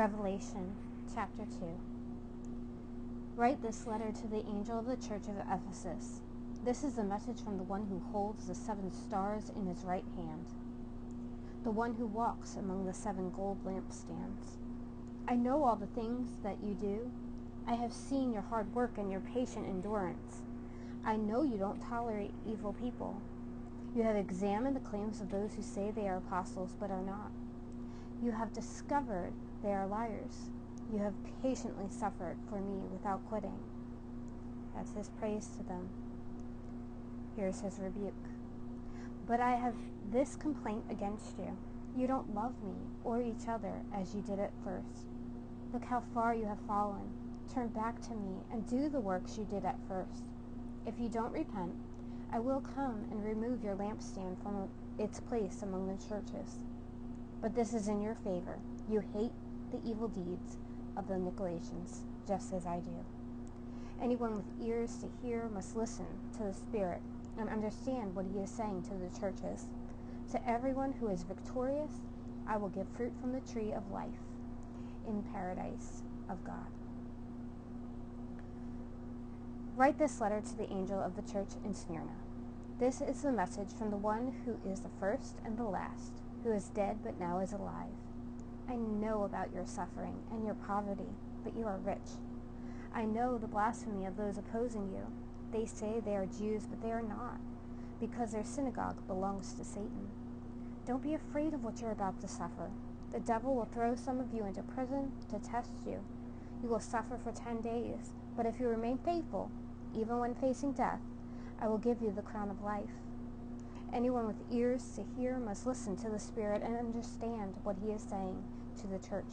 Revelation chapter 2. Write this letter to the angel of the church of Ephesus. This is a message from the one who holds the 7 stars in his right hand, the one who walks among the 7 gold lampstands. I know all the things that you do. I have seen your hard work and your patient endurance. I know you don't tolerate evil people. You have examined the claims of those who say they are apostles but are not. You have discovered they are liars. You have patiently suffered for me without quitting. That's his praise to them. Here's his rebuke. But I have this complaint against you. You don't love me or each other as you did at first. Look how far you have fallen. Turn back to me and do the works you did at first. If you don't repent, I will come and remove your lampstand from its place among the churches. But this is in your favor. You hate the evil deeds of the Nicolaitans, just as I do. Anyone with ears to hear must listen to the Spirit and understand what he is saying to the churches. To everyone who is victorious, I will give fruit from the tree of life in paradise of God. Write this letter to the angel of the church in Smyrna. This is the message from the one who is the first and the last, who is dead but now is alive. I know about your suffering and your poverty, but you are rich. I know the blasphemy of those opposing you. They say they are Jews, but they are not, because their synagogue belongs to Satan. Don't be afraid of what you're about to suffer. The devil will throw some of you into prison to test you. You will suffer for 10 days, but if you remain faithful, even when facing death, I will give you the crown of life. Anyone with ears to hear must listen to the Spirit and understand what he is saying to the church.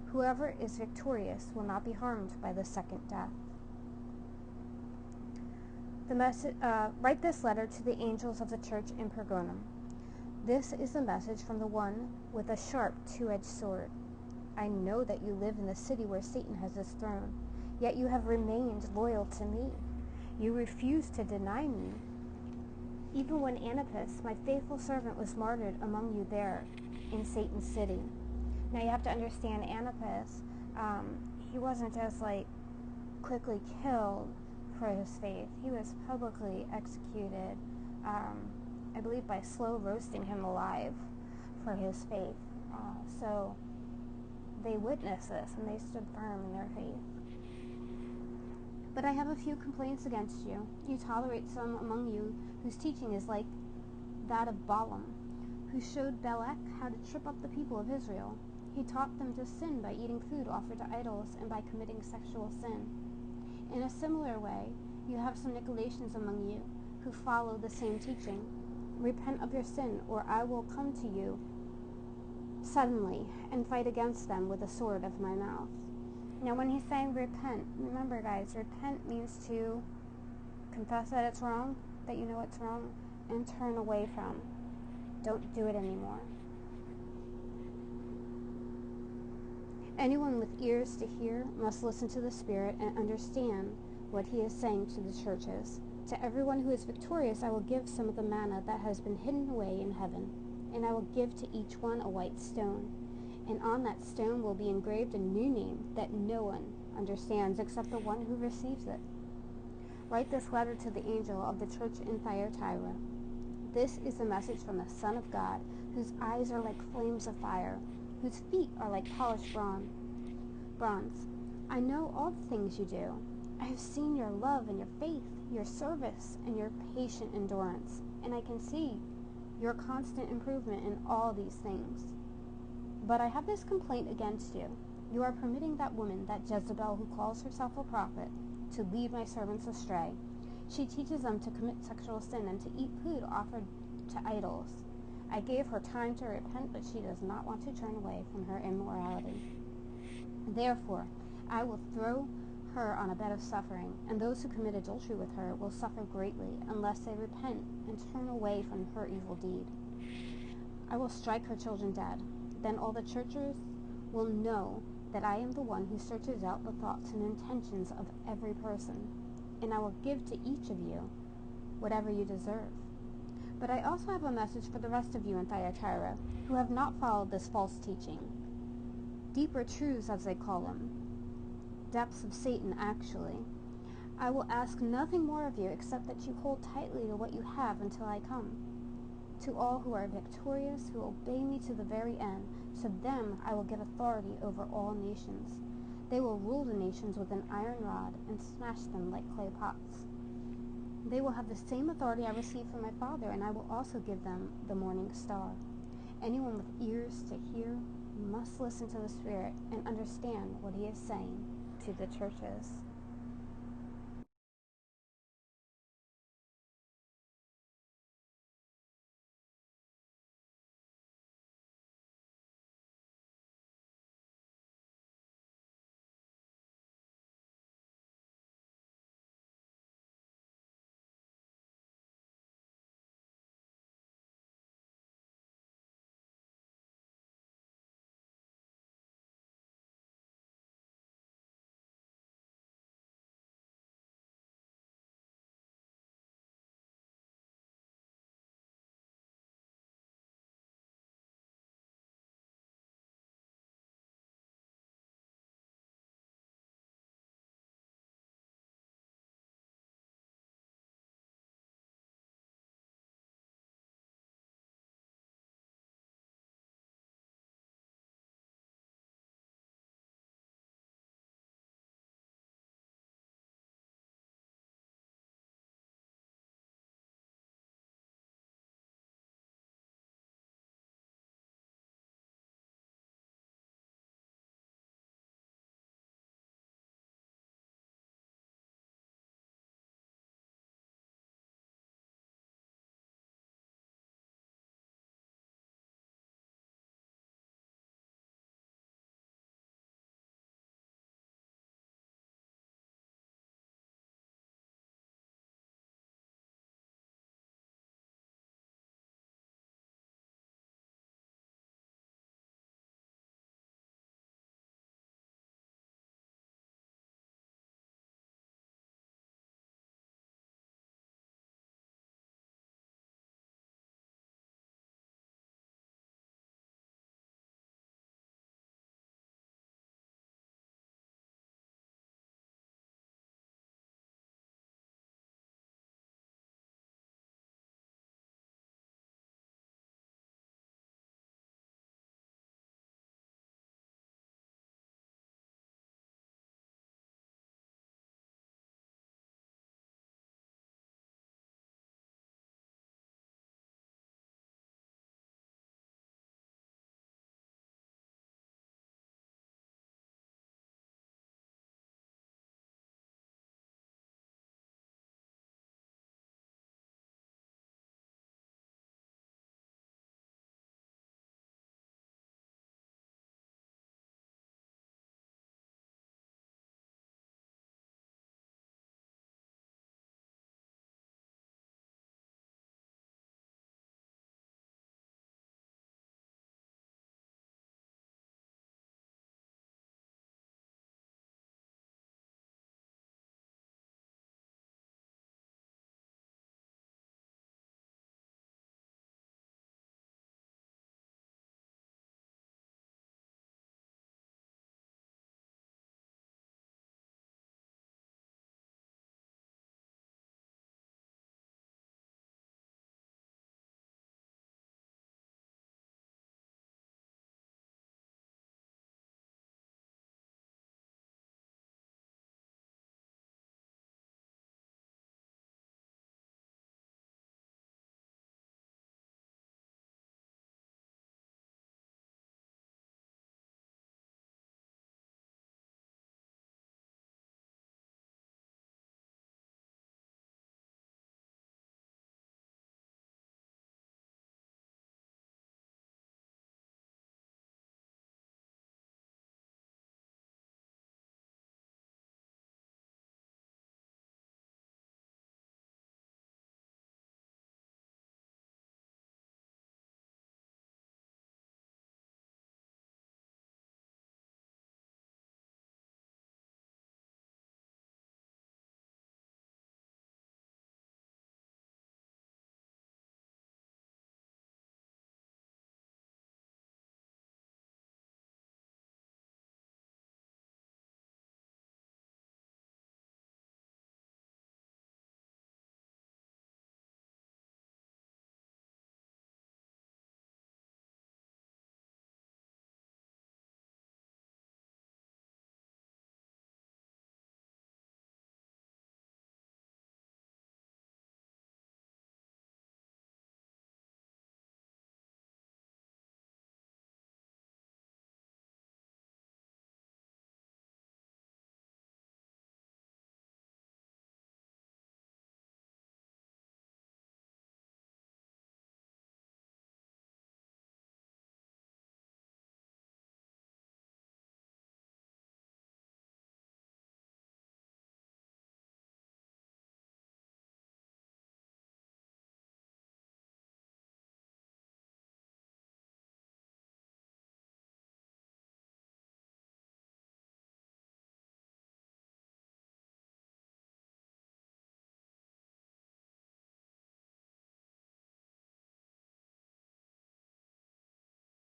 Whoever is victorious will not be harmed by the second death. Write this letter to the angels of the church in Pergamum. This is the message from the one with a sharp 2-edged sword. I know that you live in the city where Satan has his throne, yet you have remained loyal to me. You refuse to deny me, even when Antipas, my faithful servant, was martyred among you there in Satan's city. Now you have to understand, Antipas, he wasn't just quickly killed for his faith. He was publicly executed, I believe by slow roasting him alive for his faith. So they witnessed this and they stood firm in their faith. But I have a few complaints against you. You tolerate some among you whose teaching is like that of Balaam, who showed Balak how to trip up the people of Israel. He taught them to sin by eating food offered to idols and by committing sexual sin. In a similar way, you have some Nicolaitans among you who follow the same teaching. Repent of your sin, or I will come to you suddenly and fight against them with the sword of my mouth. Now when he's saying repent, remember guys, repent means to confess that it's wrong, that you know it's wrong, and turn away from. Don't do it anymore. Anyone with ears to hear must listen to the Spirit and understand what he is saying to the churches. To everyone who is victorious, I will give some of the manna that has been hidden away in heaven, and I will give to each one a white stone. And on that stone will be engraved a new name that no one understands except the one who receives it. Write this letter to the angel of the church in Thyatira. This is the message from the Son of God, whose eyes are like flames of fire, whose feet are like polished bronze. I know all the things you do. I have seen your love and your faith, your service and your patient endurance, and I can see your constant improvement in all these things. But I have this complaint against you. You are permitting that woman, that Jezebel who calls herself a prophet, to lead my servants astray. She teaches them to commit sexual sin and to eat food offered to idols. I gave her time to repent, but she does not want to turn away from her immorality. Therefore, I will throw her on a bed of suffering, and those who commit adultery with her will suffer greatly unless they repent and turn away from her evil deed. I will strike her children dead. Then all the churches will know that I am the one who searches out the thoughts and intentions of every person, and I will give to each of you whatever you deserve. But I also have a message for the rest of you in Thyatira who have not followed this false teaching. deeper truths, as they call them. Depths of Satan, actually. I will ask nothing more of you except that you hold tightly to what you have until I come. To all who are victorious, who obey me to the very end, to them I will give authority over all nations. They will rule the nations with an iron rod and smash them like clay pots. They will have the same authority I received from my Father, and I will also give them the morning star. Anyone with ears to hear must listen to the Spirit and understand what he is saying to the churches.